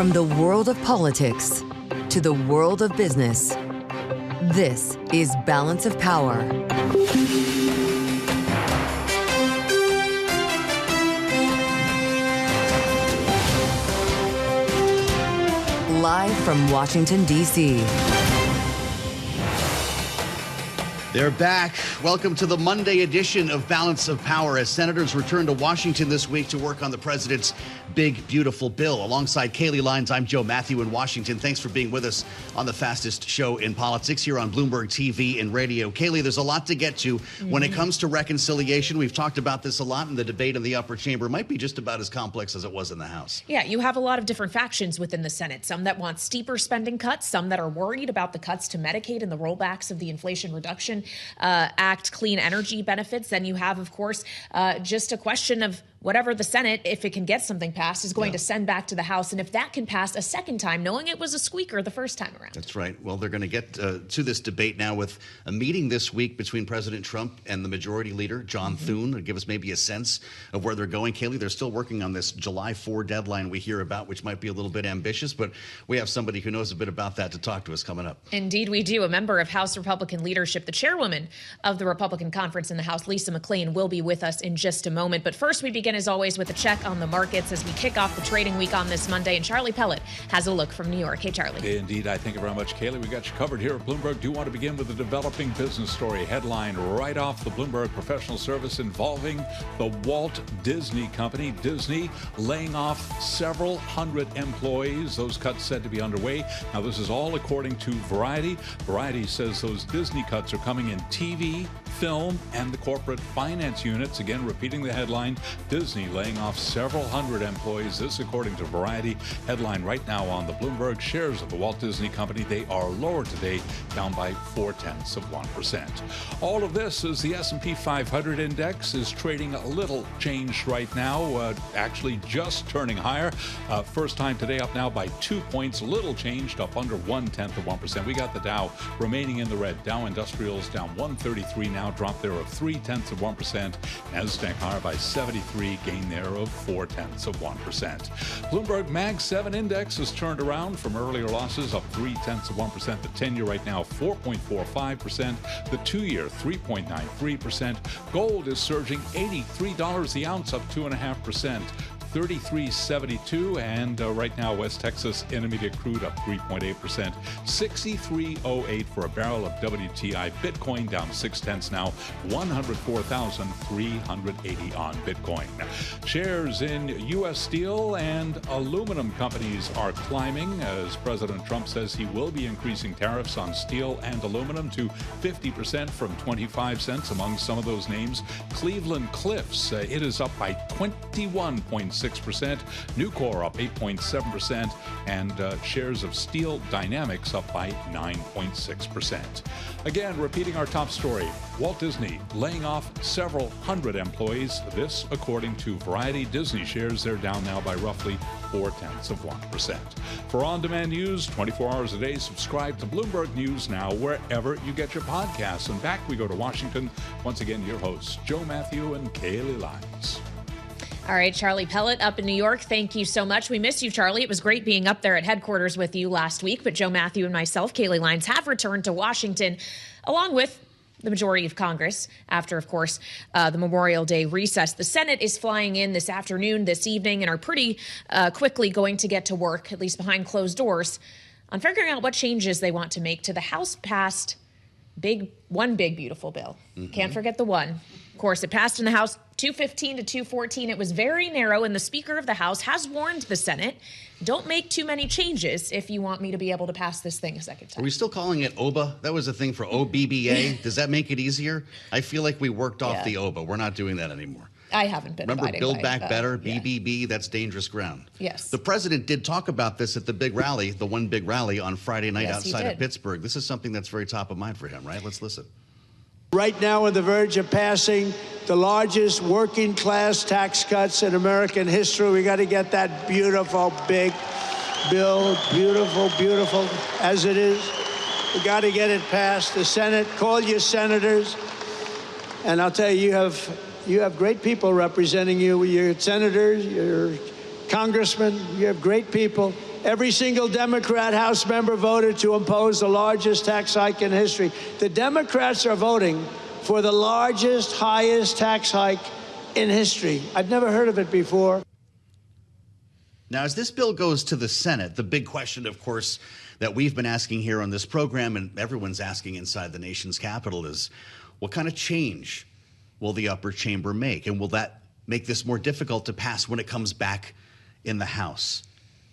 From the world of politics to the world of business, this is Balance of Power. Live from Washington, D.C. They're back. Welcome to the Monday edition of Balance of Power as senators return to Washington this week to work on the president's big, beautiful bill. Alongside Kailey, Leinz, I'm Mathieu in Washington. Thanks for being with us on the fastest show in politics here on Bloomberg TV and radio. Kailey, there's a lot to get to. When it comes to reconciliation, we've talked about this a lot, and the debate in the upper chamber might be just about as complex as it was in the House. Yeah, you have a lot of different factions within the Senate. Some that want steeper spending cuts, some that are worried about the cuts to Medicaid and the rollbacks of the Inflation Reduction Act, clean energy benefits. Then you have, of course, just a question of whatever the Senate, if it can get something passed, is going to send back to the House. And if that can pass a second time, knowing it was a squeaker the first time around. That's right. Well, they're going to get to this debate now with a meeting this week between President Trump and the majority leader, John Thune, to give us maybe a sense of where they're going. Kailey, they're still working on this July 4 deadline we hear about, which might be a little bit ambitious, but we have somebody who knows a bit about that to talk to us coming up. Indeed, we do. A member of House Republican leadership, the chairwoman of the Republican Conference in the House, Lisa McClain, will be with us in just a moment. But first, we begin, as always, with a check on the markets as we kick off the trading week on this Monday. And Charlie Pellet has a look from New York. Hey, Charlie. Indeed. I thank you very much, Kailey. We got you covered here at Bloomberg. Do want to begin with a developing business story headline right off the Bloomberg professional service involving the Walt Disney Company. Disney laying off several hundred employees. Those cuts said to be underway. Now, this is all according to Variety. Variety says those Disney cuts are coming in TV, film, and the corporate finance units. Again, repeating the headline, Disney laying off several hundred employees. This according to Variety. Headline right now on the Bloomberg. Shares of the Walt Disney Company, they are lower today, down by 0.4%. All of this as the S&P 500 index is trading a little changed right now, actually just turning higher. First time today up now by 2 points, little changed, up under 0.1%. We got the Dow remaining in the red. Dow Industrials down 133 now, drop there of 0.3%. Nasdaq higher by 73, gain there of 0.4%. Bloomberg Mag 7 index has turned around from earlier losses, up 0.3%. The 10-year right now 4.45%. The 2-year 3.93%. Gold is surging $83 the ounce, up 2.5%. $33.72, and right now West Texas Intermediate crude up 3.8%, $63.08 for a barrel of WTI. Bitcoin down 0.6 now, 104,380 on Bitcoin. Shares in U.S. steel and aluminum companies are climbing as President Trump says he will be increasing tariffs on steel and aluminum to 50% from 25 cents. Among some of those names, Cleveland Cliffs, it is up by 21.6%. Nucor up 8.7%, and shares of Steel Dynamics up by 9.6%. Again, repeating our top story, Walt Disney laying off several hundred employees. This, according to Variety. Disney shares, they're down now by roughly 0.4%. For on-demand news, 24 hours a day, subscribe to Bloomberg News Now wherever you get your podcasts. And back we go to Washington. Once again, your hosts, Mathieu and Kailey Leinz. All right, Charlie Pellet up in New York. Thank you so much. We miss you, Charlie. It was great being up there at headquarters with you last week. But Mathieu and myself, Kailey Leinz, have returned to Washington along with the majority of Congress after, of course, the Memorial Day recess. The Senate is flying in this afternoon, this evening, and are pretty quickly going to get to work, at least behind closed doors, on figuring out what changes they want to make to the House-passed one big, beautiful bill. Can't forget the one. Of course, it passed in the House 215 to 214. It was very narrow, and the Speaker of the House has warned the Senate, don't make too many changes if you want me to be able to pass this thing a second time. Are we still calling it OBA? That was a thing for OBBA. Does that make it easier? I feel like we worked off the OBA. We're not doing that anymore. I haven't been. Remember Build Back Better, BBB? That's dangerous ground. Yes. The president did talk about this at the big rally, the one big rally on Friday night outside of Pittsburgh. This is something that's very top of mind for him, right? Let's listen. Right now, on the verge of passing the largest working class tax cuts in American history. We got to get that beautiful, big bill, beautiful, beautiful as it is. We got to get it passed. The Senate, call your senators. And I'll tell you, you have great people representing you. Your senators, your congressmen, you have great people. Every single Democrat House member voted to impose the largest tax hike in history. The Democrats are voting for the largest, highest tax hike in history. I've never heard of it before. Now, as this bill goes to the Senate, the big question, of course, that we've been asking here on this program and everyone's asking inside the nation's capital is, what kind of change will the upper chamber make? And will that make this more difficult to pass when it comes back in the House?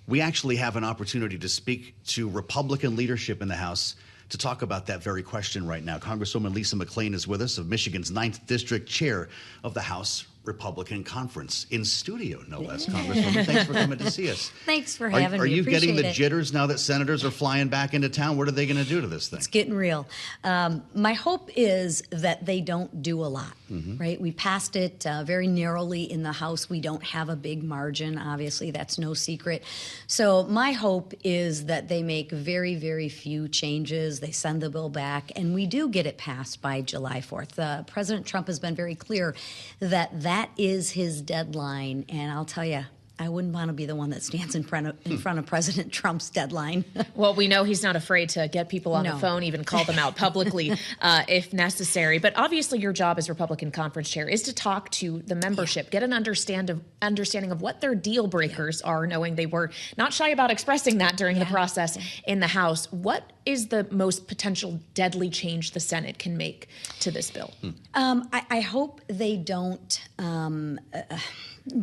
We actually have an opportunity to speak to Republican leadership in the House to talk about that very question right now. Congresswoman Lisa McClain is with us, of Michigan's 9th District, chair of the House Republican Conference, in studio, no less. Congresswoman, thanks for coming to see us. Thanks for having me. Are you getting the Appreciate it. jitters now that senators are flying back into town? What are they going to do to this thing? It's getting real. My hope is that they don't do a lot, right? We passed it very narrowly in the House. We don't have a big margin. Obviously, that's no secret. So my hope is that they make very, very few changes. They send the bill back, and we do get it passed by July 4th. President Trump has been very clear that is his deadline, and I'll tell you, I wouldn't want to be the one that stands in front of President Trump's deadline. Well, we know he's not afraid to get people on the phone, even call them out publicly if necessary. But obviously your job as Republican Conference Chair is to talk to the membership, get an understanding of what their deal breakers are, knowing they were not shy about expressing that during the process in the House. What is the most potential deadly change the Senate can make to this bill? I hope they don't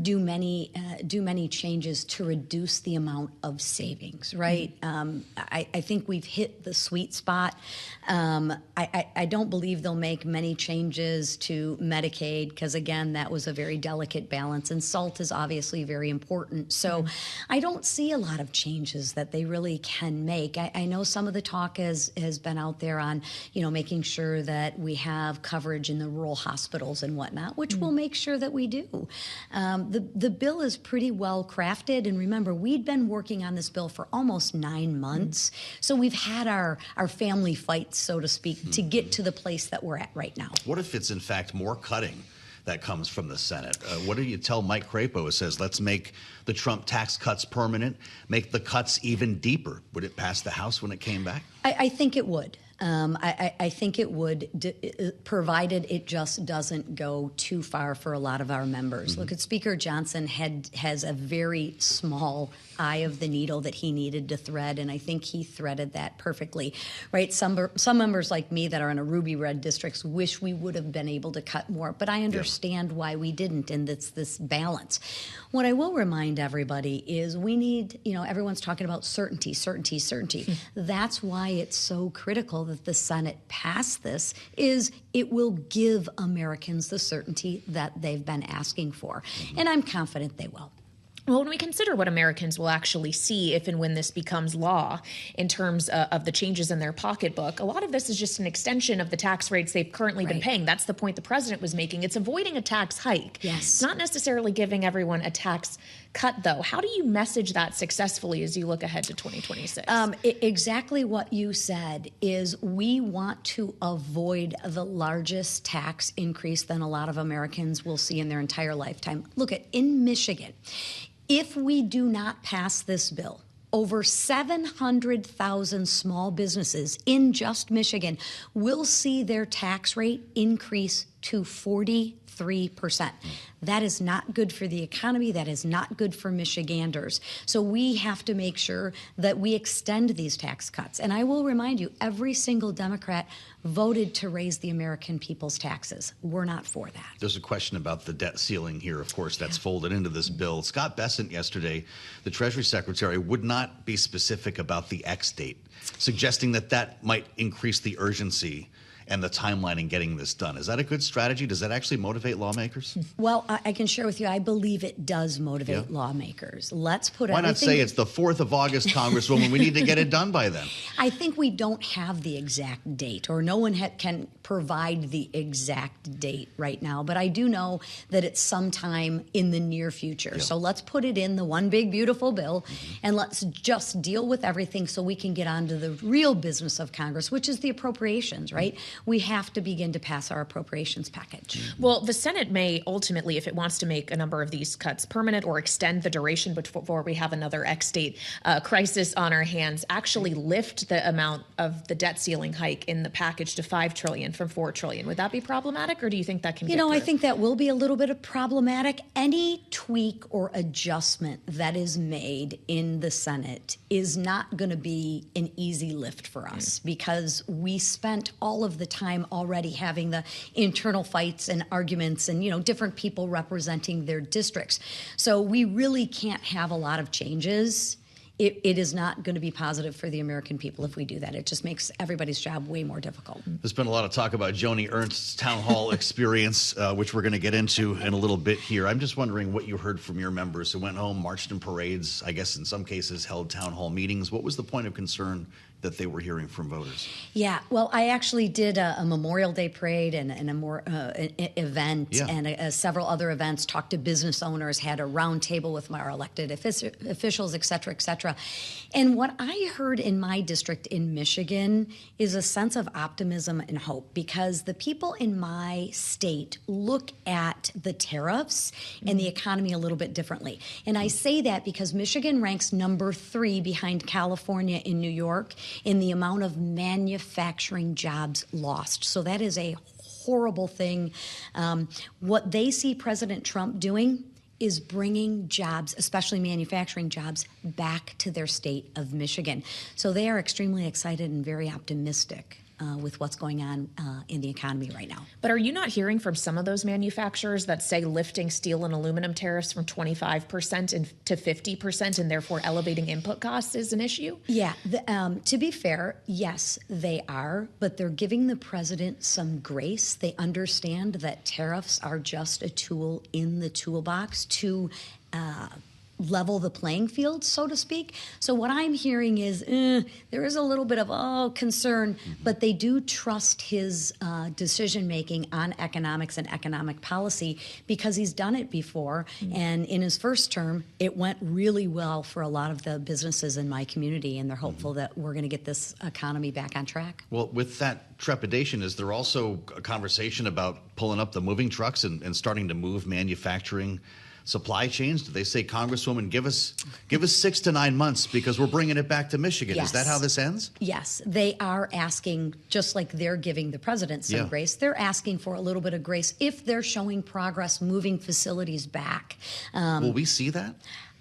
do many changes to reduce the amount of savings, right? I think we've hit the sweet spot. I don't believe they'll make many changes to Medicaid because, again, that was a very delicate balance, and SALT is obviously very important. So I don't see a lot of changes that they really can make. I know some of the talk has been out there on, making sure that we have coverage in the rural hospitals and whatnot, which we'll make sure that we do. The bill is pretty well crafted, and remember, we'd been working on this bill for almost 9 months, so we've had our family fights, so to speak, to get to the place that we're at right now. What if it's in fact more cutting that comes from the Senate? What do you tell Mike Grieco, who says, let's make the Trump tax cuts permanent, make the cuts even deeper? Would it pass the House when it came back? I think it would. I think it would, provided it just doesn't go too far for a lot of our members. Look, at Speaker Johnson has a very small eye of the needle that he needed to thread, and I think he threaded that perfectly, right? Some members like me that are in a ruby red districts wish we would have been able to cut more, but I understand why we didn't, and it's this balance. What I will remind everybody is we need, everyone's talking about certainty. That's why it's so critical that the Senate pass this, is it will give Americans the certainty that they've been asking for. And I'm confident they will. Well, when we consider what Americans will actually see if and when this becomes law in terms of the changes in their pocketbook, a lot of this is just an extension of the tax rates they've currently been paying. That's the point the president was making. It's avoiding a tax hike. Yes. It's not necessarily giving everyone a tax cut, though. How do you message that successfully as you look ahead to 2026? Exactly what you said is we want to avoid the largest tax increase than a lot of Americans will see in their entire lifetime. Look, in Michigan, if we do not pass this bill, over 700,000 small businesses in just Michigan will see their tax rate increase to 43%. That is not good for the economy. That is not good for Michiganders. So we have to make sure that we extend these tax cuts. And I will remind you, every single Democrat voted to raise the American people's taxes. We're not for that. There's a question about the debt ceiling here, of course, that's folded into this bill. Scott Bessent yesterday, the Treasury Secretary, would not be specific about the X date, suggesting that might increase the urgency and the timeline in getting this done. Is that a good strategy? Does that actually motivate lawmakers? Well, I can share with you, I believe it does motivate lawmakers. Let's put Why not say it's the 4th of August, Congresswoman? We need to get it done by then. I think we don't have the exact date, or no one can provide the exact date right now. But I do know that it's sometime in the near future. Yeah. So let's put it in the one big, beautiful bill, and let's just deal with everything so we can get on to the real business of Congress, which is the appropriations, right? we have to begin to pass our appropriations package. Well, the Senate may ultimately, if it wants to make a number of these cuts permanent or extend the duration before we have another X-state crisis on our hands, actually lift the amount of the debt ceiling hike in the package to $5 trillion from $4 trillion. Would that be problematic, or do you think that can get through? I think that will be a little bit of problematic. Any tweak or adjustment that is made in the Senate is not going to be an easy lift for us because we spent all of the time already having the internal fights and arguments and, different people representing their districts. So we really can't have a lot of changes. It is not going to be positive for the American people if we do that. It just makes everybody's job way more difficult. There's been a lot of talk about Joni Ernst's town hall experience, which we're going to get into in a little bit here. I'm just wondering what you heard from your members who went home, marched in parades, I guess in some cases held town hall meetings. What was the point of concern that they were hearing from voters? Yeah, well, I actually did a Memorial Day parade and a more event and several other events, talked to business owners, had a round table with our elected officials, et cetera, et cetera. And what I heard in my district in Michigan is a sense of optimism and hope because the people in my state look at the tariffs and the economy a little bit differently. And I say that because Michigan ranks number 3 behind California and New York in the amount of manufacturing jobs lost. So that is a horrible thing. What they see President Trump doing is bringing jobs, especially manufacturing jobs, back to their state of Michigan. So they are extremely excited and very optimistic with what's going on in the economy right now. But are you not hearing from some of those manufacturers that say lifting steel and aluminum tariffs from 25% to 50% and therefore elevating input costs is an issue? Yeah, to be fair, yes, they are, but they're giving the president some grace. They understand that tariffs are just a tool in the toolbox to level the playing field, so to speak. So what I'm hearing is there is a little bit of concern, but they do trust his decision-making on economics and economic policy because he's done it before. And in his first term, it went really well for a lot of the businesses in my community, and they're hopeful that we're going to get this economy back on track. Well, with that trepidation, is there also a conversation about pulling up the moving trucks and starting to move manufacturing supply chains? Do they say, Congresswoman, give us 6 to 9 months because we're bringing it back to Michigan? Yes. Is that how this ends? Yes, they are asking, just like they're giving the president some grace, they're asking for a little bit of grace if they're showing progress moving facilities back. Will we see that?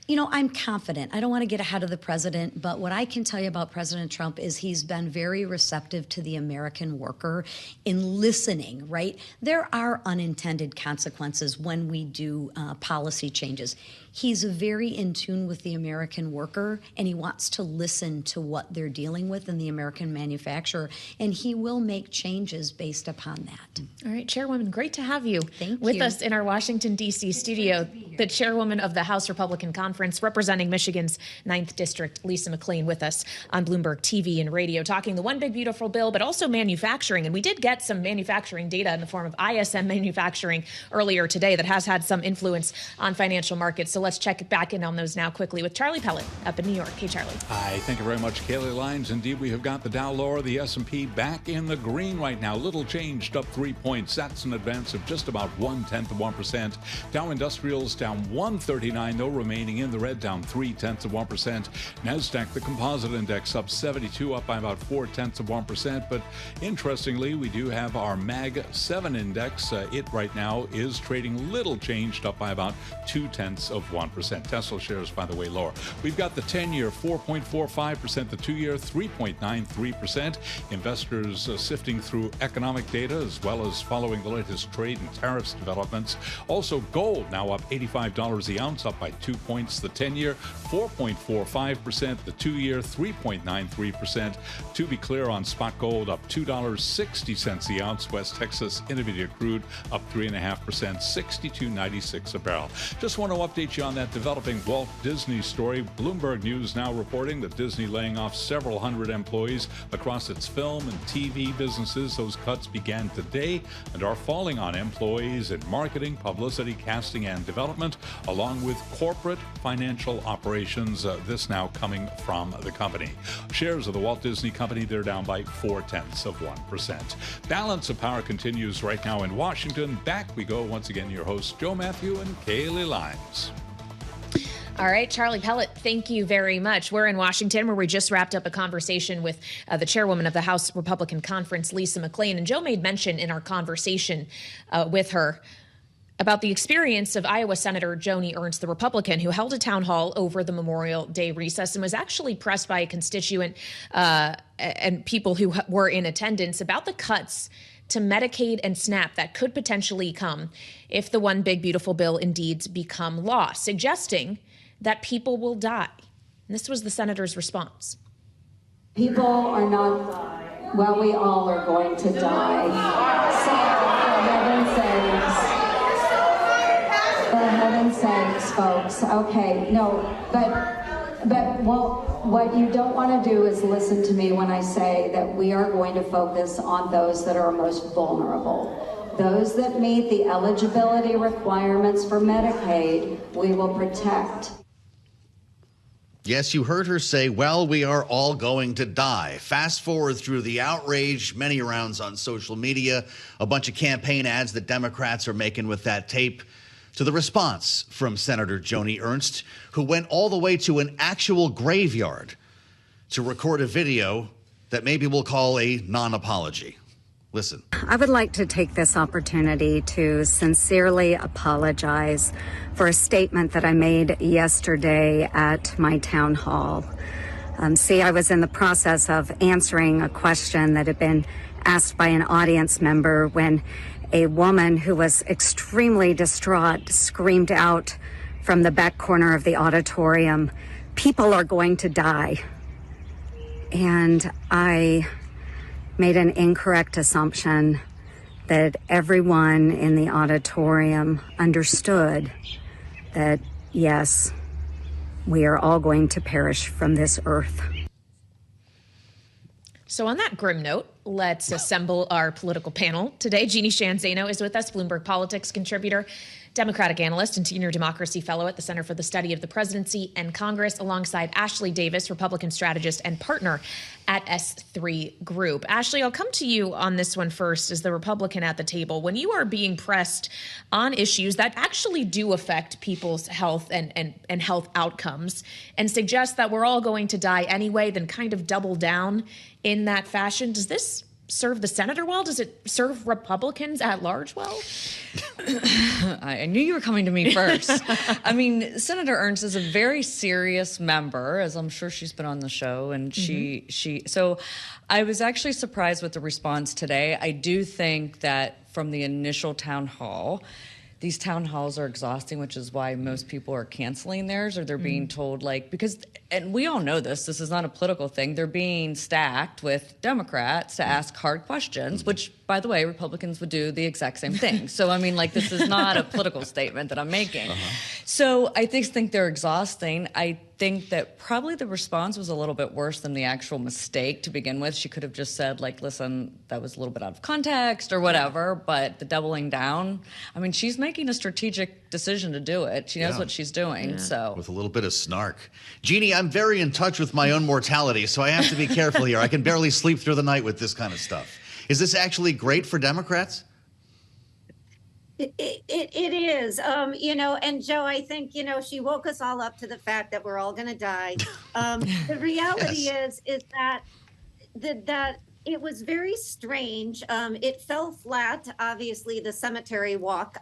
I'm confident. I don't want to get ahead of the president, but what I can tell you about President Trump is he's been very receptive to the American worker in listening, right? There are unintended consequences when we do policy changes. He's very in tune with the American worker, and he wants to listen to what they're dealing with in the American manufacturer, and he will make changes based upon that. All right, Chairwoman, great to have you Thank with you. us in our Washington, D.C. studio. The Chairwoman of the House Republican Conference, representing Michigan's 9th District, Lisa McClain, with us on Bloomberg TV and radio, talking the One Big Beautiful Bill, but also manufacturing. And we did get some manufacturing data in the form of ISM manufacturing earlier today that has had some influence on financial markets. So let's check back in on those now quickly with Charlie Pellet up in New York. Hey, Charlie. Hi, thank you very much, Kailey. Leinz. Indeed, we have got the Dow lower, the S&P back in the green right now. Little changed, up 3 points. That's an advance of just about 0.1%. Dow Industrials down 139, though, remaining in the red, down 0.3%. NASDAQ, the composite index, up 72, up by about 0.4%. But interestingly, we do have our MAG 7 index. It right now is trading little changed, up by about 0.2%. Tesla shares, by the way, lower. We've got the 10-year 4.45%, the 2-year 3.93%. Investors sifting through economic data as well as following the latest trade and tariffs developments. Also, gold now up $85 the ounce, up by 2 points. The 10-year 4.45%, the 2-year 3.93%. To be clear on spot gold, up $2.60 the ounce. West Texas Intermediate crude up 3.5%, $62.96 a barrel. Just want to update you on that developing Walt Disney story. Bloomberg News now reporting that Disney laying off several hundred employees across its film and TV businesses. Those cuts began today and are falling on employees in marketing, publicity, casting, and development, along with corporate financial operations. This now coming from the company. Shares of the Walt Disney Company, they're down by 0.4%. Balance of Power continues right now in Washington. Back we go once again, your hosts Joe Mathieu and Kailey Leinz. All right, Charlie Pellet, thank you very much. We're in Washington, where we just wrapped up a conversation with the chairwoman of the House Republican Conference, Lisa McClain. And Joe made mention in our conversation with her about the experience of Iowa Senator Joni Ernst, the Republican, who held a town hall over the Memorial Day recess and was actually pressed by a constituent and people who were in attendance about the cuts to Medicaid and SNAP that could potentially come if the One Big Beautiful Bill indeed become law, suggesting that people will die. And this was the senator's response. People are not, well, we all are going to die. So, for heaven's sakes, folks. Okay, no, but what you don't want to do is listen to me when I say that we are going to focus on those that are most vulnerable. Those that meet the eligibility requirements for Medicaid, we will protect. Yes, you heard her say, well, we are all going to die. Fast forward through the outrage, many rounds on social media, a bunch of campaign ads that Democrats are making with that tape, to the response from Senator Joni Ernst, who went all the way to an actual graveyard to record a video that maybe we'll call a non-apology. Listen. I would like to take this opportunity to sincerely apologize for a statement that I made yesterday at my town hall. I was in the process of answering a question that had been asked by an audience member when a woman who was extremely distraught screamed out from the back corner of the auditorium, "People are going to die." And I made an incorrect assumption that everyone in the auditorium understood that, yes, we are all going to perish from this earth. So on that grim note, let's assemble our political panel. Today, Jeanne Zaino is with us, Bloomberg Politics contributor, Democratic analyst, and senior democracy fellow at the Center for the Study of the Presidency and Congress, alongside Ashley Davis, Republican strategist and partner at S3 Group. Ashley, I'll come to you on this one first as the Republican at the table. When you are being pressed on issues that actually do affect people's health and health outcomes and suggest that we're all going to die anyway, then kind of double down in that fashion, does this serve the senator well? Does it serve Republicans at large well? I knew you were coming to me first. I mean, Senator Ernst is a very serious member, as I'm sure she's been on the show, and so I was actually surprised with the response today. I do think that from the initial town hall, these town halls are exhausting, which is why most people are canceling theirs, or they're being told, because, and we all know this is not a political thing, they're being stacked with Democrats to ask hard questions, which, by the way, Republicans would do the exact same thing. So, I mean, this is not a political statement that I'm making. So I think they're exhausting. I think that probably the response was a little bit worse than the actual mistake to begin with. She could have just said, listen, that was a little bit out of context or whatever, but the doubling down, I mean, she's making a strategic decision to do it. She knows what she's doing, so. With a little bit of snark. Jeanne, I'm very in touch with my own mortality, so I have to be careful here. I can barely sleep through the night with this kind of stuff. Is this actually great for Democrats? It is, and Joe, I think, she woke us all up to the fact that we're all going to die. The reality is that it was very strange. It fell flat, obviously, the cemetery walk.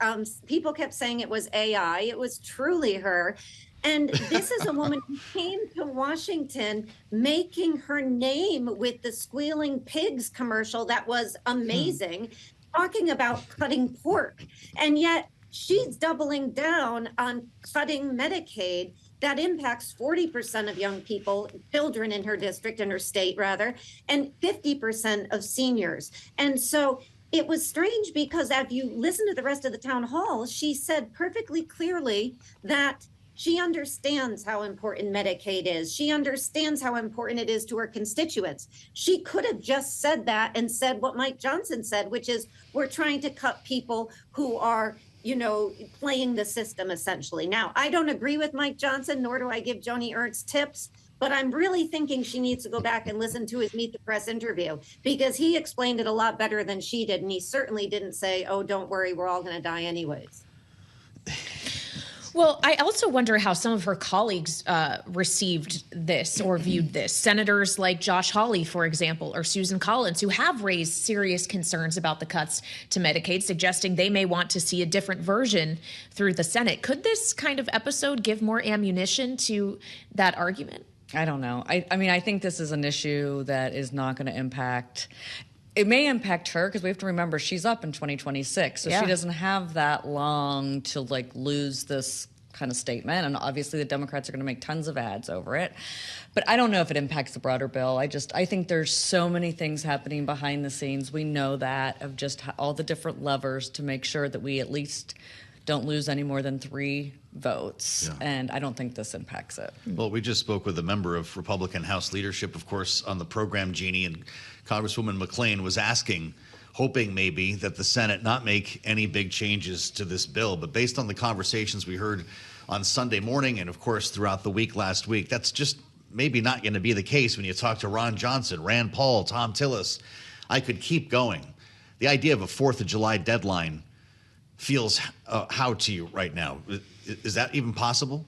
People kept saying it was AI. It was truly her. And this is a woman who came to Washington making her name with the Squealing Pigs commercial that was amazing. Talking about cutting pork, and yet she's doubling down on cutting Medicaid that impacts 40% of young people, children in her district, in her state rather, and 50% of seniors. And so it was strange because if you listen to the rest of the town hall, she said perfectly clearly that She understands how important Medicaid is. She understands how important it is to her constituents. She could have just said that and said what Mike Johnson said, which is we're trying to cut people who are, playing the system essentially. Now, I don't agree with Mike Johnson, nor do I give Joni Ernst tips, but I'm really thinking she needs to go back and listen to his Meet the Press interview, because he explained it a lot better than she did. And he certainly didn't say, oh, don't worry, we're all going to die anyways. Well, I also wonder how some of her colleagues received this or viewed this. Senators like Josh Hawley, for example, or Susan Collins, who have raised serious concerns about the cuts to Medicaid, suggesting they may want to see a different version through the Senate. Could this kind of episode give more ammunition to that argument? I don't know. I mean, I think this is an issue that is not going to impact. It may impact her because we have to remember she's up in 2026, so she doesn't have that long to lose this kind of statement. And obviously the Democrats are going to make tons of ads over it. But I don't know if it impacts the broader bill. I think there's so many things happening behind the scenes. We know that, of just all the different levers to make sure that we at least don't lose any more than 3 votes. Yeah. And I don't think this impacts it. Well, we just spoke with a member of Republican House leadership, of course, on the program, Jeanne, and Congresswoman McClain was hoping maybe that the Senate not make any big changes to this bill. But based on the conversations we heard on Sunday morning and, of course, throughout the week last week, that's just maybe not going to be the case when you talk to Ron Johnson, Rand Paul, Tom Tillis. I could keep going. The idea of a 4th of July deadline feels how to you right now? Is that even possible?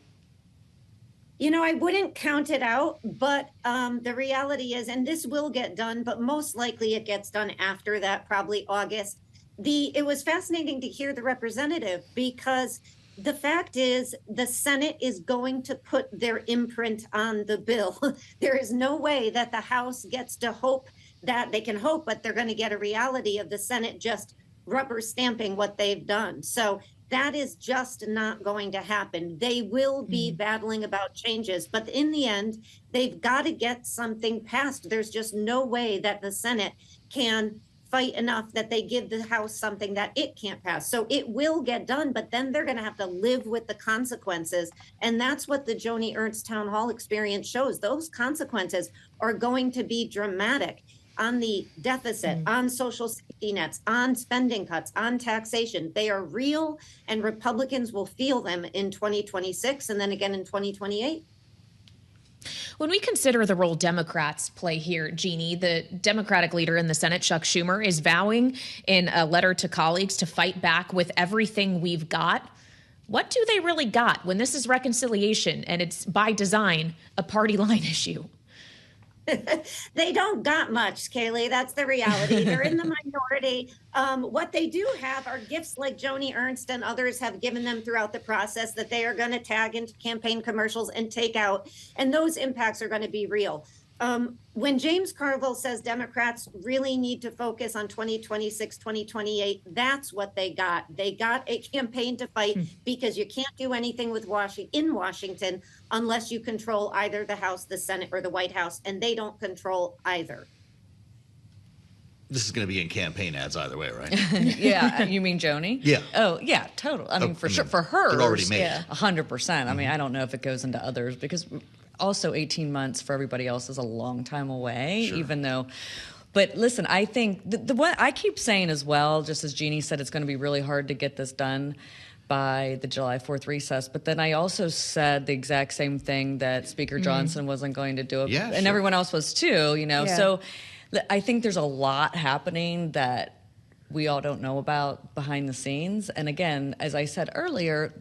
I wouldn't count it out, but the reality is, and this will get done, but most likely it gets done after that, probably August. It was fascinating to hear the representative, because the fact is the Senate is going to put their imprint on the bill. There is no way that the House gets to hope that they can hope, but they're going to get a reality of the Senate just rubber stamping what they've done. So that is just not going to happen. They will be battling about changes, but in the end, they've got to get something passed. There's just no way that the Senate can fight enough that they give the House something that it can't pass. So it will get done, but then they're going to have to live with the consequences. And that's what the Joni Ernst town hall experience shows. Those consequences are going to be dramatic. On the deficit, on social safety nets, on spending cuts, on taxation. They are real, and Republicans will feel them in 2026 and then again in 2028. When we consider the role Democrats play here, Jeanne, the Democratic leader in the Senate, Chuck Schumer, is vowing in a letter to colleagues to fight back with everything we've got. What do they really got when this is reconciliation and it's by design a party line issue? They don't got much, Kailey. That's the reality. They're in the minority. What they do have are gifts like Joni Ernst and others have given them throughout the process that they are going to tag into campaign commercials and take out. And those impacts are going to be real. When James Carville says Democrats really need to focus on 2026, 2028, that's what they got. They got a campaign to fight because you can't do anything in Washington unless you control either the House, the Senate, or the White House, and they don't control either. This is going to be in campaign ads either way, right? Yeah. You mean Joni? Yeah. Oh, yeah, totally. I mean, for sure. For her, they're already made. 100%. I mean, I don't know if it goes into others, because also 18 months for everybody else is a long time away, even though. But listen, I think what I keep saying as well, just as Jeanne said, it's going to be really hard to get this done by the July 4th recess. But then I also said the exact same thing, that Speaker Johnson wasn't going to do it. Yeah, and everyone else was too, So I think there's a lot happening that we all don't know about behind the scenes. And again, as I said earlier,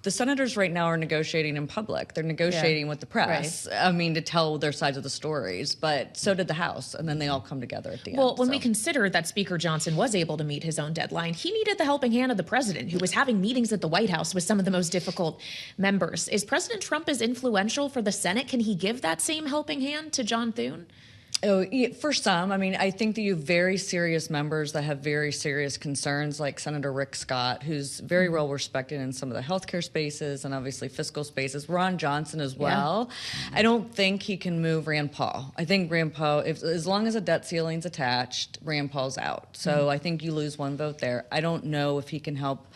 the senators right now are negotiating in public. They're negotiating with the press, to tell their sides of the stories. But so did the House, and then they all come together at the end. Well, when we consider that Speaker Johnson was able to meet his own deadline, he needed the helping hand of the president, who was having meetings at the White House with some of the most difficult members. Is President Trump as influential for the Senate? Can he give that same helping hand to John Thune? Oh, for some. I mean, I think that you have very serious members that have very serious concerns, like Senator Rick Scott, who's very well respected in some of the healthcare spaces and obviously fiscal spaces. Ron Johnson as well. Yeah. I don't think he can move Rand Paul. I think Rand Paul, as long as a debt ceiling's attached, Rand Paul's out. So I think you lose one vote there. I don't know if he can help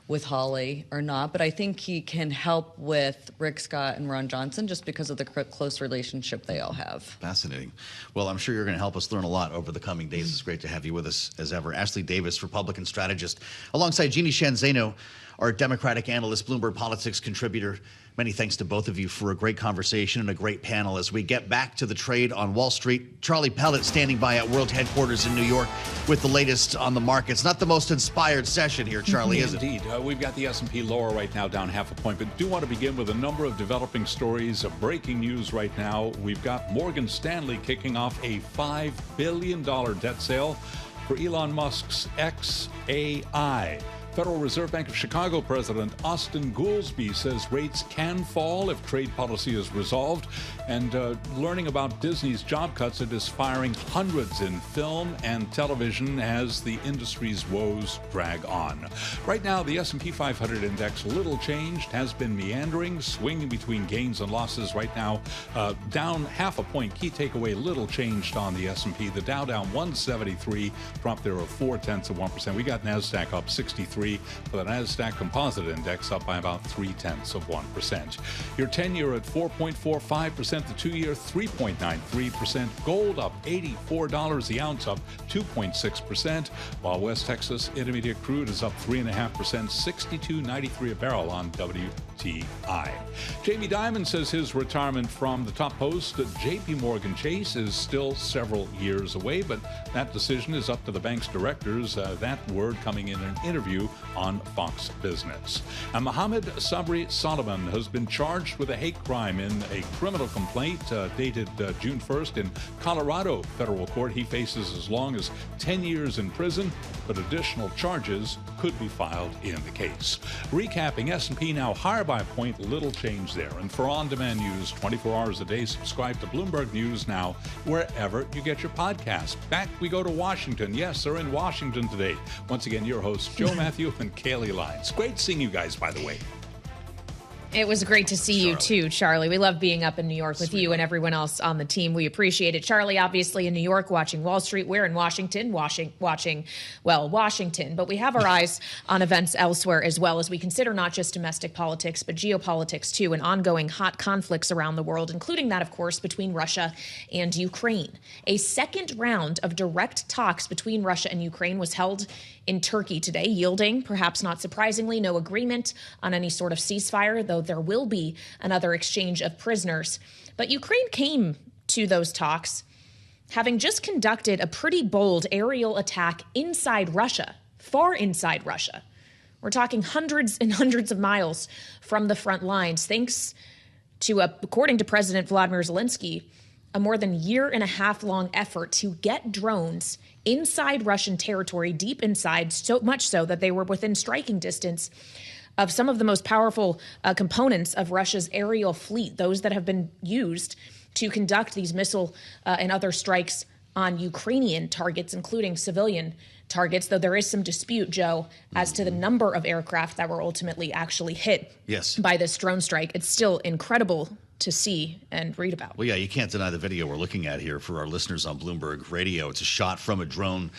with Holly or not, but I think he can help with Rick Scott and Ron Johnson just because of the close relationship they all have. Fascinating. Well, I'm sure you're going to help us learn a lot over the coming days. It's great to have you with us as ever. Ashley Davis, Republican strategist, alongside Jeanne Zaino, our Democratic analyst, Bloomberg Politics contributor. Many thanks to both of you for a great conversation and a great panel as we get back to the trade on Wall Street. Charlie Pellet standing by at World Headquarters in New York with the latest on the markets. Not the most inspired session here, Charlie, is it? Indeed. We've got the S&P lower right now, down 0.5 point, but do want to begin with a number of developing stories. Breaking news right now. We've got Morgan Stanley kicking off a $5 billion debt sale for Elon Musk's XAI. Federal Reserve Bank of Chicago President Austin Goolsbee says rates can fall if trade policy is resolved. And learning about Disney's job cuts, it is firing hundreds in film and television as the industry's woes drag on. Right now, the S&P 500 index, little changed, has been meandering, swinging between gains and losses right now. Down 0.5 point. Key takeaway, little changed on the S&P. The Dow down 173, dropped there of 0.4%. We got NASDAQ up 63. For the NASDAQ Composite Index up by about 0.3%. Your 10-year at 4.45%, the 2-year 3.93%. Gold up $84 the ounce, up 2.6%, while West Texas Intermediate crude is up 3.5%, $62.93 a barrel on WTI. Jamie Dimon says his retirement from the top post at J.P. Morgan Chase is still several years away, but that decision is up to the bank's directors. That word coming in an interview on Fox Business. And Mohammed Sabri Solomon has been charged with a hate crime in a criminal complaint dated June 1st in Colorado federal court. He faces as long as 10 years in prison, but additional charges could be filed in the case. Recapping, S&P now higher by a point, little change there. And for on-demand news 24 hours a day, subscribe to Bloomberg News now wherever you get your podcast. Back we go to Washington. Yes, they're in Washington today. Once again, your hosts, Joe Mathieu and Kailey Leinz. Great seeing you guys, by the way. It was great to see you too, Charlie. We love being up in New York with you and everyone else on the team. We appreciate it. Charlie, obviously in New York, watching Wall Street. We're in Washington, watching Washington. But we have our eyes on events elsewhere as well as we consider not just domestic politics, but geopolitics too, and ongoing hot conflicts around the world, including that, of course, between Russia and Ukraine. A second round of direct talks between Russia and Ukraine was held in Turkey today, yielding, perhaps not surprisingly, no agreement on any sort of ceasefire, though there will be another exchange of prisoners. But Ukraine came to those talks having just conducted a pretty bold aerial attack inside Russia, far inside Russia. We're talking hundreds and hundreds of miles from the front lines, thanks to, according to President Vladimir Zelensky, a more than year-and-a-half-long effort to get drones inside Russian territory, deep inside, so much so that they were within striking distance of some of the most powerful components of Russia's aerial fleet, those that have been used to conduct these missile and other strikes on Ukrainian targets, including civilian targets, though there is some dispute, Joe, as to the number of aircraft that were ultimately actually hit by this drone strike. It's still incredible to see and read about. Well, yeah, you can't deny the video we're looking at here for our listeners on Bloomberg Radio. It's a shot from a drone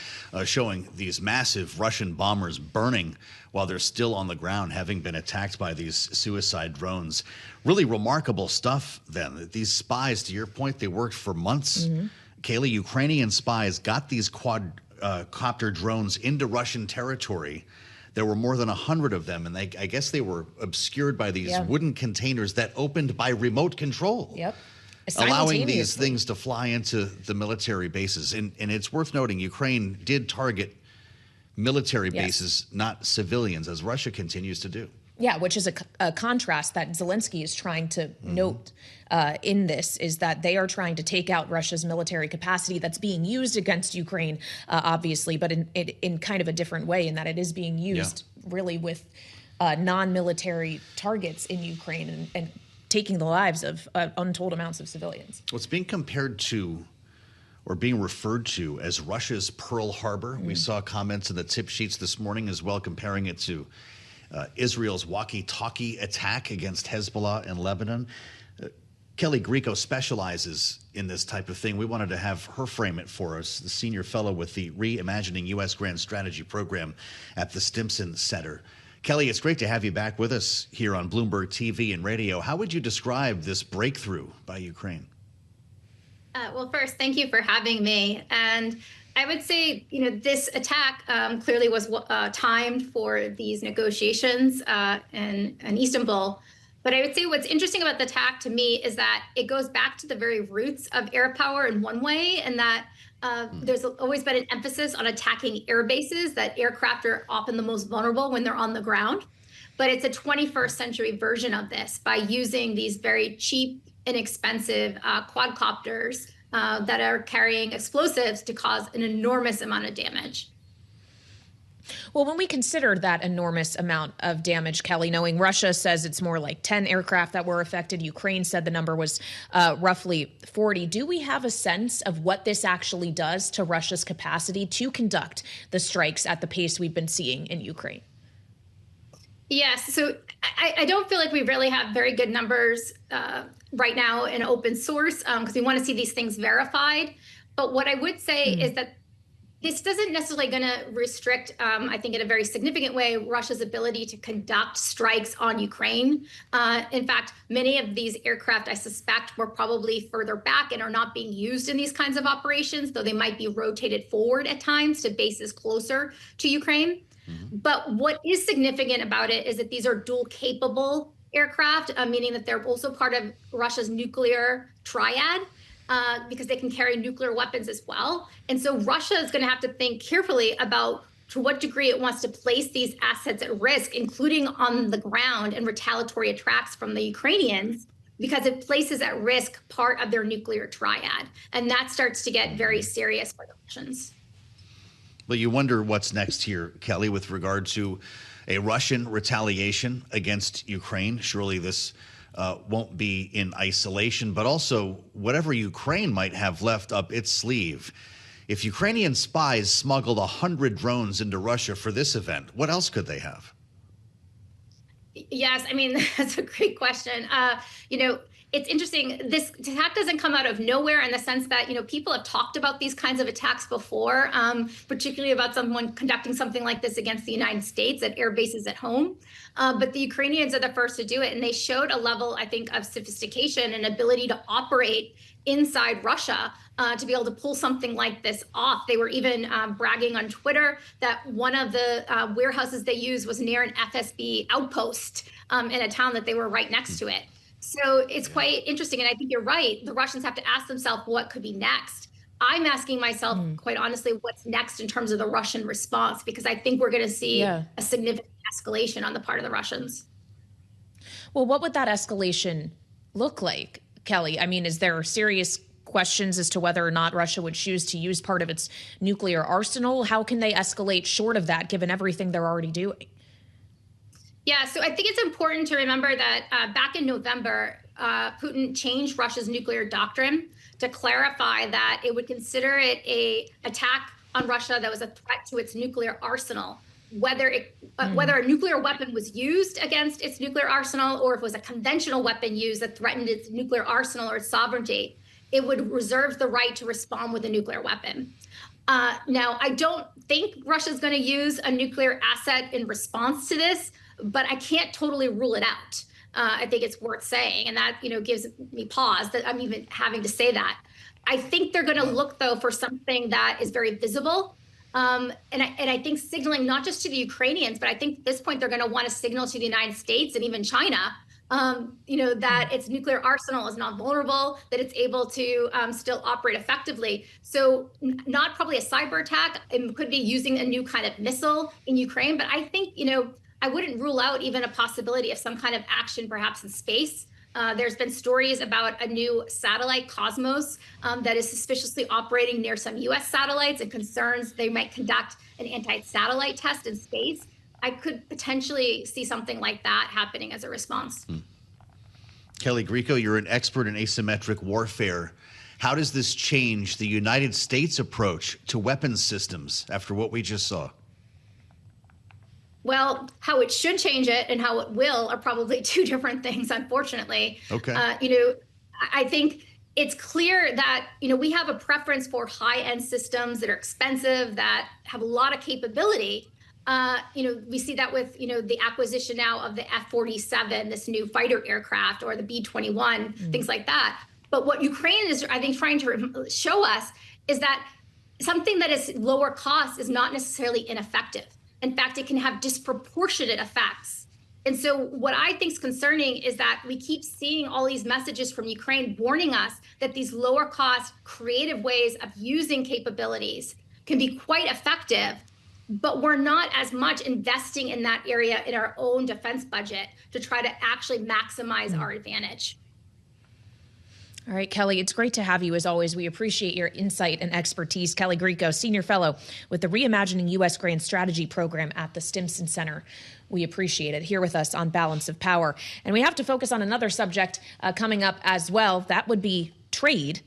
showing these massive Russian bombers burning while they're still on the ground, having been attacked by these suicide drones. Really remarkable stuff then. These spies, to your point, they worked for months. Kailey, Ukrainian spies got these quadcopter drones into Russian territory. There were more than 100 of them, and I guess they were obscured by these wooden containers that opened by remote control, allowing these things to fly into the military bases. And it's worth noting, Ukraine did target military bases, not civilians, as Russia continues to do. Yeah, which is a contrast that Zelensky is trying to note in this, is that they are trying to take out Russia's military capacity that's being used against Ukraine, obviously, but in kind of a different way, in that it is being used really with non-military targets in Ukraine and taking the lives of untold amounts of civilians. What's being compared to or being referred to as Russia's Pearl Harbor. We saw comments in the tip sheets this morning as well, comparing it to Israel's walkie-talkie attack against Hezbollah in Lebanon. Kelly Grieco specializes in this type of thing. We wanted to have her frame it for us, the senior fellow with the Reimagining U.S. Grand Strategy program at the Stimson Center. Kelly, it's great to have you back with us here on Bloomberg TV and radio. How would you describe this breakthrough by Ukraine? Well, first, thank you for having me. And I would say, this attack clearly was timed for these negotiations in Istanbul. But I would say what's interesting about the attack to me is that it goes back to the very roots of air power in one way, and that there's always been an emphasis on attacking air bases, that aircraft are often the most vulnerable when they're on the ground. But it's a 21st century version of this by using these very cheap, inexpensive quadcopters that are carrying explosives to cause an enormous amount of damage. Well, when we consider that enormous amount of damage, Kelly, knowing Russia says it's more like 10 aircraft that were affected, Ukraine said the number was roughly 40. Do we have a sense of what this actually does to Russia's capacity to conduct the strikes at the pace we've been seeing in Ukraine? Yes. So I don't feel like we really have very good numbers right now in open source because we want to see these things verified. But what I would say is that this doesn't necessarily going to restrict, I think in a very significant way, Russia's ability to conduct strikes on Ukraine. In fact, many of these aircraft, I suspect, were probably further back and are not being used in these kinds of operations, though they might be rotated forward at times to bases closer to Ukraine. But what is significant about it is that these are dual capable aircraft, meaning that they're also part of Russia's nuclear triad. Because they can carry nuclear weapons as well. And so Russia is going to have to think carefully about to what degree it wants to place these assets at risk, including on the ground and retaliatory attacks from the Ukrainians, because it places at risk part of their nuclear triad. And that starts to get very serious for the Russians. Well, you wonder what's next here, Kelly, with regard to a Russian retaliation against Ukraine. Surely this won't be in isolation, but also whatever Ukraine might have left up its sleeve. If Ukrainian spies smuggled 100 drones into Russia for this event, what else could they have? Yes, I mean, that's a great question. It's interesting. This attack doesn't come out of nowhere in the sense that, people have talked about these kinds of attacks before, particularly about someone conducting something like this against the United States at air bases at home. But the Ukrainians are the first to do it. And they showed a level, I think, of sophistication and ability to operate inside Russia to be able to pull something like this off. They were even bragging on Twitter that one of the warehouses they used was near an FSB outpost in a town that they were right next to it. So it's quite interesting. And I think you're right. The Russians have to ask themselves what could be next. I'm asking myself, quite honestly, what's next in terms of the Russian response, because I think we're going to see a significant escalation on the part of the Russians. Well, what would that escalation look like, Kelly? I mean, is there serious questions as to whether or not Russia would choose to use part of its nuclear arsenal? How can they escalate short of that, given everything they're already doing? Yeah, so I think it's important to remember that back in November, Putin changed Russia's nuclear doctrine to clarify that it would consider it an attack on Russia that was a threat to its nuclear arsenal, whether a nuclear weapon was used against its nuclear arsenal or if it was a conventional weapon used that threatened its nuclear arsenal or its sovereignty. It would reserve the right to respond with a nuclear weapon. Now, I don't think Russia's going to use a nuclear asset in response to this, but I can't totally rule it out. I think it's worth saying, and that gives me pause that I'm even having to say that. I think they're going to look, though, for something that is very visible, and I think signaling not just to the Ukrainians, but I think at this point they're going to want to signal to the United States and even China, that its nuclear arsenal is not vulnerable, that it's able to still operate effectively. So not probably a cyber attack. It could be using a new kind of missile in Ukraine, but I think I wouldn't rule out even a possibility of some kind of action, perhaps in space. There's been stories about a new satellite, Cosmos, that is suspiciously operating near some U.S. satellites and concerns they might conduct an anti-satellite test in space. I could potentially see something like that happening as a response. Kelly Grieco, you're an expert in asymmetric warfare. How does this change the United States approach to weapons systems after what we just saw? Well, how it should change it and how it will are probably two different things, unfortunately. Okay. I think it's clear that, we have a preference for high-end systems that are expensive, that have a lot of capability. We see that with, the acquisition now of the F-47, this new fighter aircraft, or the B-21, things like that. But what Ukraine is, I think, trying to show us is that something that is lower cost is not necessarily ineffective. In fact, it can have disproportionate effects. And so what I think is concerning is that we keep seeing all these messages from Ukraine warning us that these lower cost, creative ways of using capabilities can be quite effective, but we're not as much investing in that area in our own defense budget to try to actually maximize our advantage. All right, Kelly, it's great to have you as always. We appreciate your insight and expertise. Kelly Grieco, Senior Fellow with the Reimagining U.S. Grand Strategy Program at the Stimson Center. We appreciate it. Here with us on Balance of Power. And we have to focus on another subject coming up as well. That would be trade.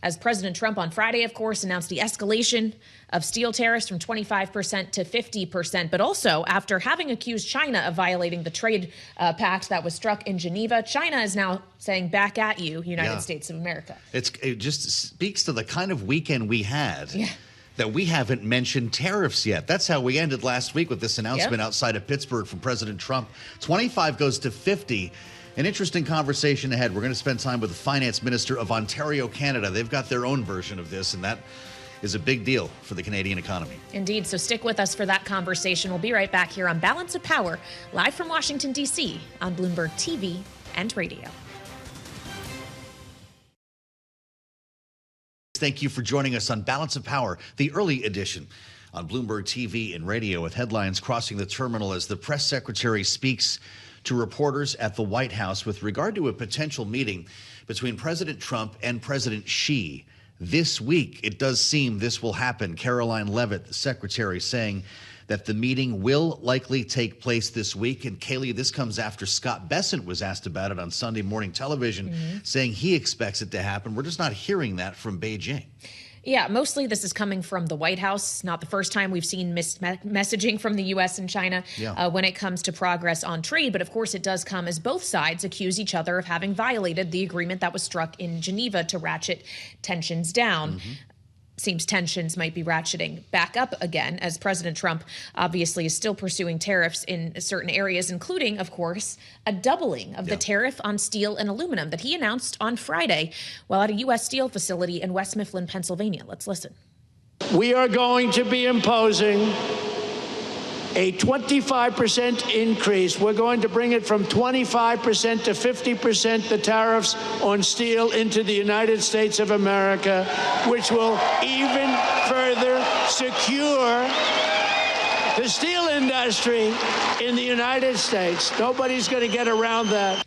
As President Trump on Friday, of course, announced the escalation of steel tariffs from 25% to 50%, but also after having accused China of violating the trade pact that was struck in Geneva, China is now saying, back at you, United States of America. It just speaks to the kind of weekend we had. That we haven't mentioned tariffs yet. That's how we ended last week with this announcement outside of Pittsburgh from President Trump. 25 goes to 50. An interesting conversation ahead. We're going to spend time with the finance minister of Ontario, Canada. They've got their own version of this, and that is a big deal for the Canadian economy. Indeed. So stick with us for that conversation. We'll be right back here on Balance of Power, live from Washington, D.C. on Bloomberg TV and radio. Thank you for joining us on Balance of Power, the early edition on Bloomberg TV and radio, with headlines crossing the terminal as the press secretary speaks to reporters at the White House with regard to a potential meeting between President Trump and President Xi. This week, it does seem this will happen. Caroline Leavitt, the secretary, saying that the meeting will likely take place this week. And Kailey, this comes after Scott Bessent was asked about it on Sunday morning television, saying he expects it to happen. We're just not hearing that from Beijing. Yeah, mostly this is coming from the White House. Not the first time we've seen messaging from the U.S. and China when it comes to progress on trade. But of course, it does come as both sides accuse each other of having violated the agreement that was struck in Geneva to ratchet tensions down. Seems tensions might be ratcheting back up again, as President Trump obviously is still pursuing tariffs in certain areas, including, of course, a doubling of the tariff on steel and aluminum that he announced on Friday while at a U.S. steel facility in West Mifflin, Pennsylvania. Let's listen. We are going to be imposing a 25% increase. We're going to bring it from 25% to 50%, the tariffs on steel into the United States of America, which will even further secure the steel industry in the United States. Nobody's going to get around that.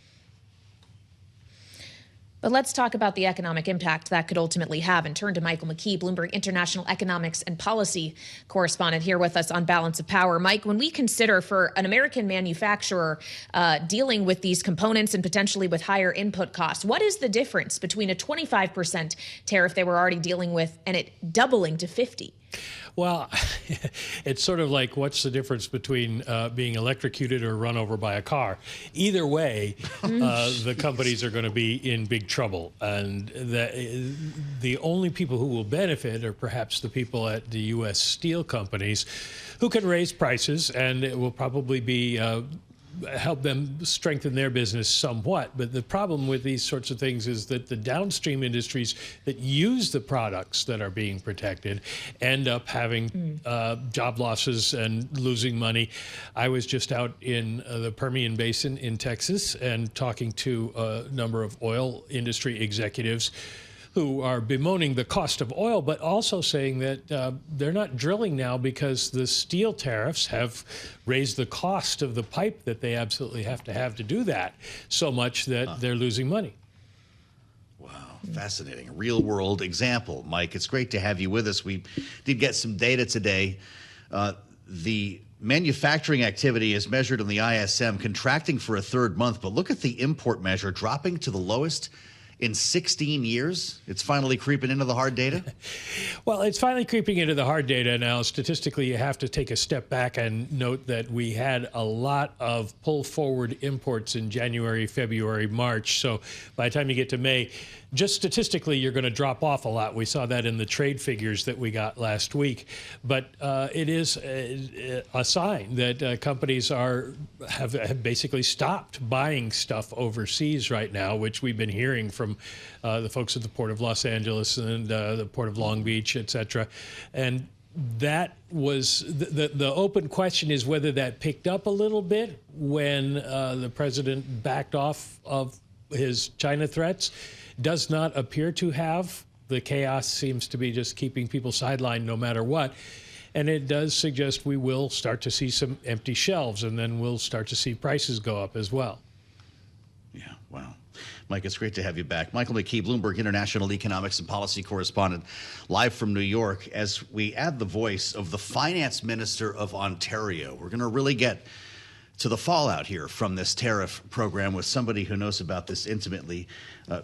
But let's talk about the economic impact that could ultimately have and turn to Michael McKee, Bloomberg International Economics and Policy Correspondent, here with us on Balance of Power. Mike, when we consider for an American manufacturer dealing with these components and potentially with higher input costs, what is the difference between a 25% tariff they were already dealing with and it doubling to 50%? Well, it's sort of like, what's the difference between being electrocuted or run over by a car? Either way, the companies are going to be in big trouble. And the only people who will benefit are perhaps the people at the U.S. steel companies who can raise prices, and it will probably be help them strengthen their business somewhat. But the problem with these sorts of things is that the downstream industries that use the products that are being protected end up having job losses and losing money. I was just out in the Permian Basin in Texas and talking to a number of oil industry executives who are bemoaning the cost of oil, but also saying that they're not drilling now because the steel tariffs have raised the cost of the pipe that they absolutely have to do that so much that they're losing money. Wow, fascinating. A real-world example. Mike, it's great to have you with us. We did get some data today. The manufacturing activity is measured on the ISM, contracting for a third month, but look at the import measure dropping to the lowest in 16 years? It's finally creeping into the hard data? Well, it's finally creeping into the hard data now. Statistically, you have to take a step back and note that we had a lot of pull forward imports in January, February, March. So by the time you get to May, just statistically, you're going to drop off a lot. We saw that in the trade figures that we got last week. But it is a sign that companies have basically stopped buying stuff overseas right now, which we've been hearing from the folks at the Port of Los Angeles and the Port of Long Beach, et cetera. And that was the open question is whether that picked up a little bit when the president backed off of his China threats. Does not appear to have. The chaos seems to be just keeping people sidelined no matter what. And it does suggest we will start to see some empty shelves, and then we'll start to see prices go up as well. Yeah, wow. Mike, it's great to have you back. Michael McKee, Bloomberg International Economics and Policy Correspondent, live from New York, as we add the voice of the Finance Minister of Ontario. We're going to really get to the fallout here from this tariff program with somebody who knows about this intimately.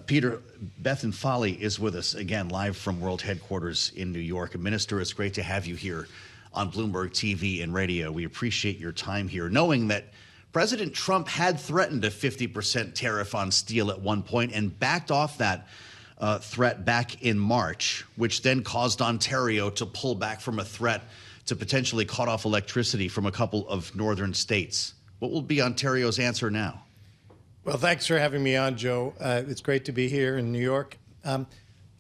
Peter, Bethlenfalvy is with us again, live from World Headquarters in New York. Minister, it's great to have you here on Bloomberg TV and radio. We appreciate your time here, knowing that President Trump had threatened a 50% tariff on steel at one point and backed off that threat back in March, which then caused Ontario to pull back from a threat to potentially cut off electricity from a couple of northern states. What will be Ontario's answer now? Well, thanks for having me on, Joe. It's great to be here in New York.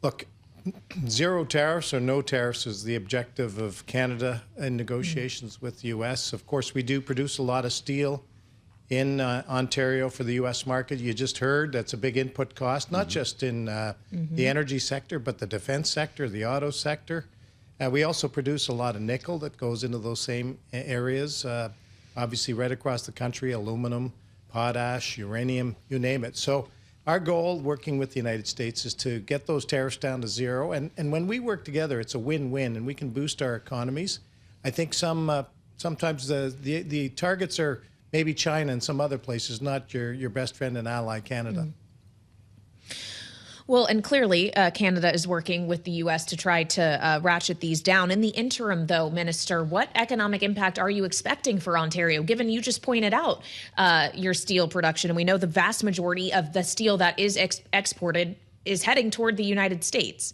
Look, zero tariffs or no tariffs is the objective of Canada in negotiations with the U.S. Of course, we do produce a lot of steel in Ontario for the U.S. market. You just heard that's a big input cost, not just in the energy sector, but the defense sector, the auto sector. We also produce a lot of nickel that goes into those same areas. Obviously, right across the country, aluminum, potash, uranium, you name it. So our goal, working with the United States, is to get those tariffs down to zero. And when we work together, it's a win-win, and we can boost our economies. I think sometimes the targets are maybe China and some other places, not your best friend and ally, Canada. Well, and clearly Canada is working with the U.S. to try to ratchet these down. In the interim, though, Minister, what economic impact are you expecting for Ontario, given you just pointed out your steel production? And we know the vast majority of the steel that is exported is heading toward the United States.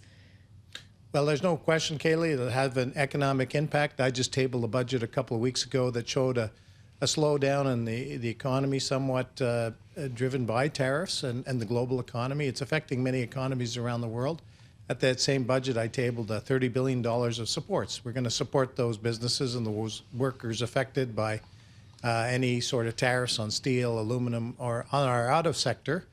Well, there's no question, Kailey, it'll have an economic impact. I just tabled a budget a couple of weeks ago that showed a slowdown in the economy, somewhat driven by tariffs and the global economy. It's affecting many economies around the world. At that same budget, I tabled $30 billion of supports. We're going to support those businesses and those workers affected by any sort of tariffs on steel, aluminum, or on our auto sector,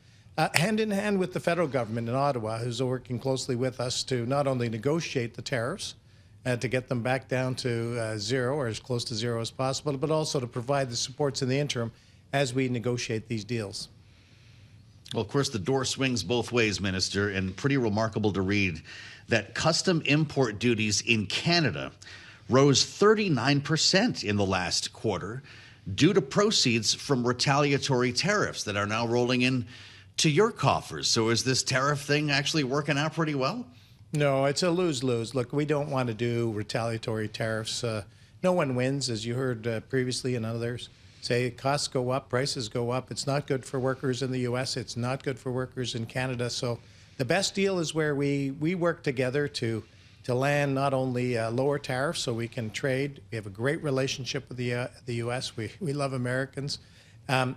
hand in hand with the federal government in Ottawa, who's working closely with us to not only negotiate the tariffs, to get them back down to zero or as close to zero as possible, but also to provide the supports in the interim as we negotiate these deals. Well, of course, the door swings both ways, Minister, and pretty remarkable to read that custom import duties in Canada rose 39% in the last quarter due to proceeds from retaliatory tariffs that are now rolling in to your coffers. So is this tariff thing actually working out pretty well? No, it's a lose-lose. Look, we don't want to do retaliatory tariffs. No one wins, as you heard previously and others say. Costs go up, prices go up. It's not good for workers in the U.S. It's not good for workers in Canada. So the best deal is where we work together to land not only lower tariffs so we can trade. We have a great relationship with the U.S. We love Americans. But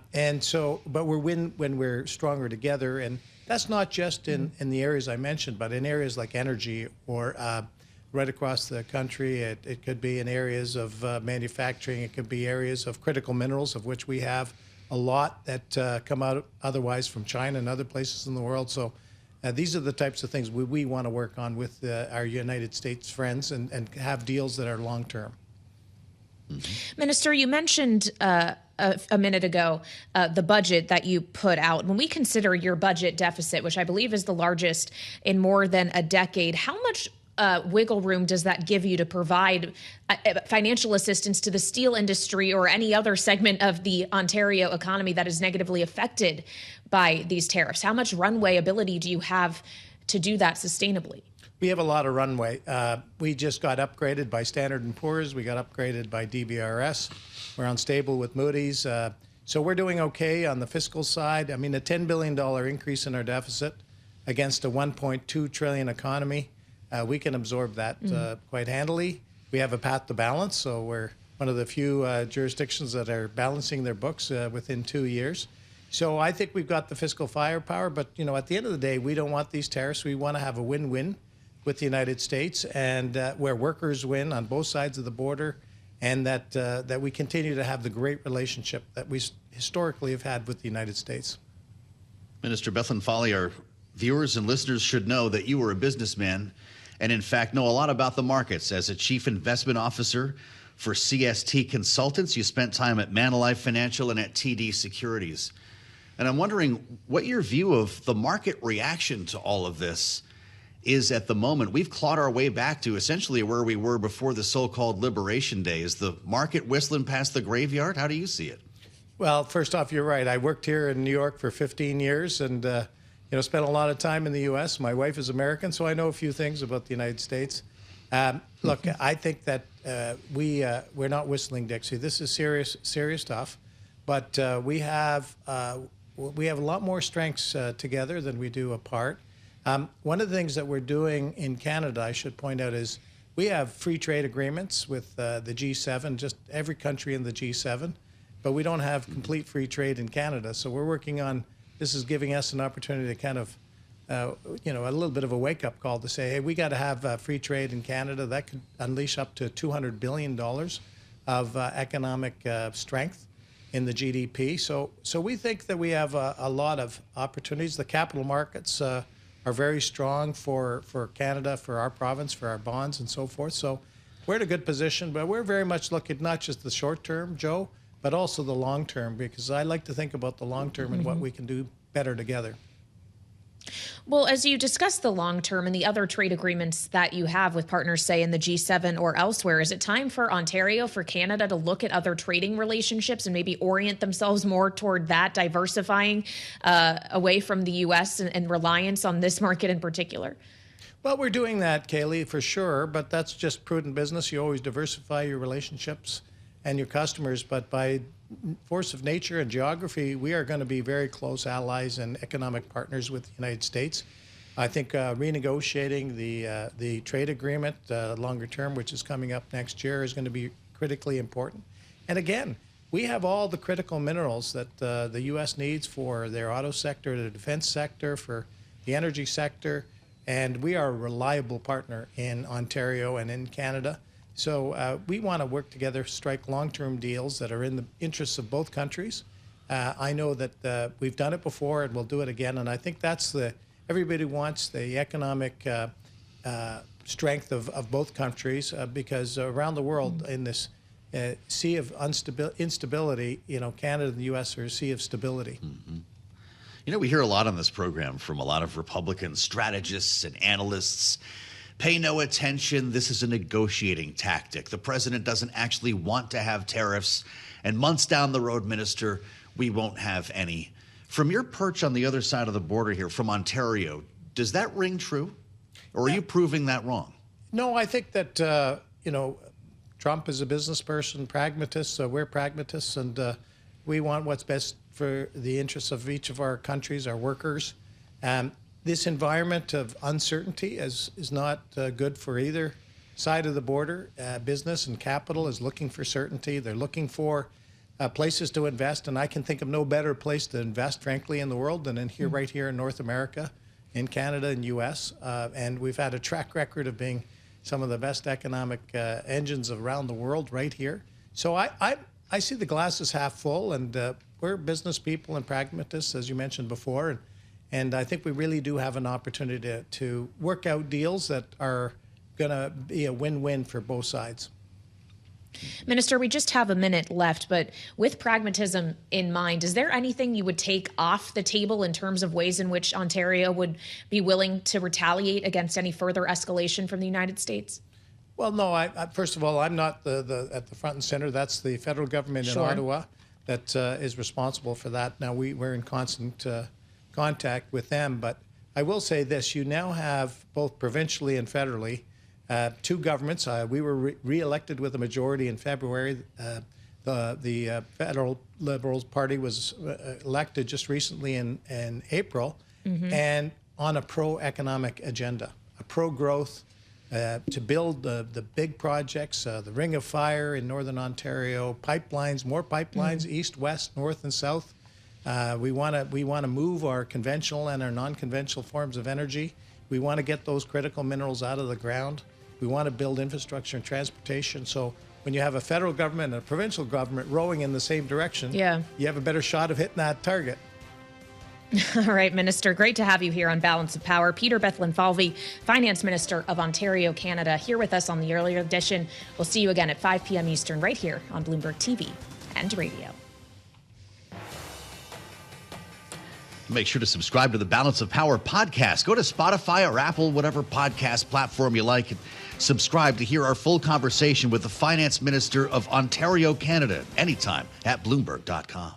we win when we're stronger together. And that's not just in the areas I mentioned, but in areas like energy or right across the country. It could be in areas of manufacturing. It could be areas of critical minerals, of which we have a lot that come out otherwise from China and other places in the world. So these are the types of things we want to work on with our United States friends and have deals that are long-term. Minister, you mentioned a minute ago the budget that you put out. When we consider your budget deficit, which I believe is the largest in more than a decade, how much wiggle room does that give you to provide financial assistance to the steel industry or any other segment of the Ontario economy that is negatively affected by these tariffs? How much runway ability do you have to do that sustainably? We have a lot of runway. We just got upgraded by Standard & Poor's. We got upgraded by DBRS. We're on stable with Moody's. So we're doing okay on the fiscal side. I mean, a $10 billion increase in our deficit against a $1.2 trillion economy. We can absorb that quite handily. We have a path to balance, so we're one of the few jurisdictions that are balancing their books within 2 years. So I think we've got the fiscal firepower, but at the end of the day, we don't want these tariffs. We want to have a win-win with the United States, and where workers win on both sides of the border, and that we continue to have the great relationship that we historically have had with the United States. Minister Bethlenfalvy, our viewers and listeners should know that you were a businessman and, in fact, know a lot about the markets. As a chief investment officer for CST Consultants, you spent time at Manulife Financial and at TD Securities. And I'm wondering what your view of the market reaction to all of this is at the moment. We've clawed our way back to essentially where we were before the so-called Liberation Day. Is the market whistling past the graveyard? How do you see it? Well, first off, you're right. I worked here in New York for 15 years and spent a lot of time in the U.S. My wife is American, so I know a few things about the United States. Look, I think that we're not whistling Dixie. This is serious stuff, but we have a lot more strengths together than we do apart. One of the things that we're doing in Canada, I should point out, is we have free trade agreements with the G7, just every country in the G7, but we don't have complete free trade in Canada. So we're working on, this is giving us an opportunity to kind of, a little bit of a wake-up call to say, hey, we got to have free trade in Canada. That could unleash up to $200 billion of economic strength in the GDP. So we think that we have a lot of opportunities. The capital markets are very strong for Canada, for our province, for our bonds and so forth. So we're in a good position, but we're very much looking not just the short term, Joe, but also the long term, because I like to think about the long term and what we can do better together. Well, as you discuss the long term and the other trade agreements that you have with partners, say, in the G7 or elsewhere, is it time for Ontario, for Canada, to look at other trading relationships and maybe orient themselves more toward that, diversifying away from the U.S. and reliance on this market in particular? Well, we're doing that, Kailey, for sure, but that's just prudent business. You always diversify your relationships and your customers, but by force of nature and geography, we are going to be very close allies and economic partners with the United States. I think renegotiating the trade agreement longer term, which is coming up next year, is going to be critically important. And again, we have all the critical minerals that the U.S. needs for their auto sector, the defense sector, for the energy sector, and we are a reliable partner in Ontario and in Canada. So we want to work together, strike long-term deals that are in the interests of both countries. I know that we've done it before and we'll do it again. And I think that's everybody wants the economic strength of both countries because around the world in this sea of instability, Canada and the U.S. are a sea of stability. Mm-hmm. We hear a lot on this program from a lot of Republican strategists and analysts. Pay no attention. This is a negotiating tactic. The president doesn't actually want to have tariffs. And months down the road, Minister, we won't have any. From your perch on the other side of the border here, from Ontario, does that ring true? Or are you proving that wrong? No, I think that, Trump is a business person, pragmatist. So we're pragmatists, and we want what's best for the interests of each of our countries, our workers. This environment of uncertainty is not good for either side of the border. Business and capital is looking for certainty. They're looking for places to invest, and I can think of no better place to invest, frankly, in the world than right here in North America, in Canada and U.S. And we've had a track record of being some of the best economic engines around the world right here. So I see the glass is half full, and we're business people and pragmatists, as you mentioned before, and I think we really do have an opportunity to work out deals that are going to be a win-win for both sides. Minister, we just have a minute left, but with pragmatism in mind, is there anything you would take off the table in terms of ways in which Ontario would be willing to retaliate against any further escalation from the United States? Well, no, I first of all, I'm not at the front and center. That's the federal government in Ottawa that is responsible for that. Now, we're in constant contact with them, but I will say this. You now have, both provincially and federally, two governments. We were re-elected with a majority in February. The Federal Liberals Party was elected just recently in April, and on a pro-economic agenda, a pro-growth, to build the big projects, the Ring of Fire in Northern Ontario, pipelines, more pipelines, east, west, north, and south. We want to move our conventional and our non-conventional forms of energy. We want to get those critical minerals out of the ground. We want to build infrastructure and transportation. So when you have a federal government and a provincial government rowing in the same direction, you have a better shot of hitting that target. All right, Minister, great to have you here on Balance of Power. Peter Bethlenfalvy, Finance Minister of Ontario, Canada, here with us on the earlier edition. We'll see you again at 5 p.m. Eastern right here on Bloomberg TV and radio. Make sure to subscribe to the Balance of Power podcast. Go to Spotify or Apple, whatever podcast platform you like, and subscribe to hear our full conversation with the Finance Minister of Ontario, Canada, anytime at Bloomberg.com.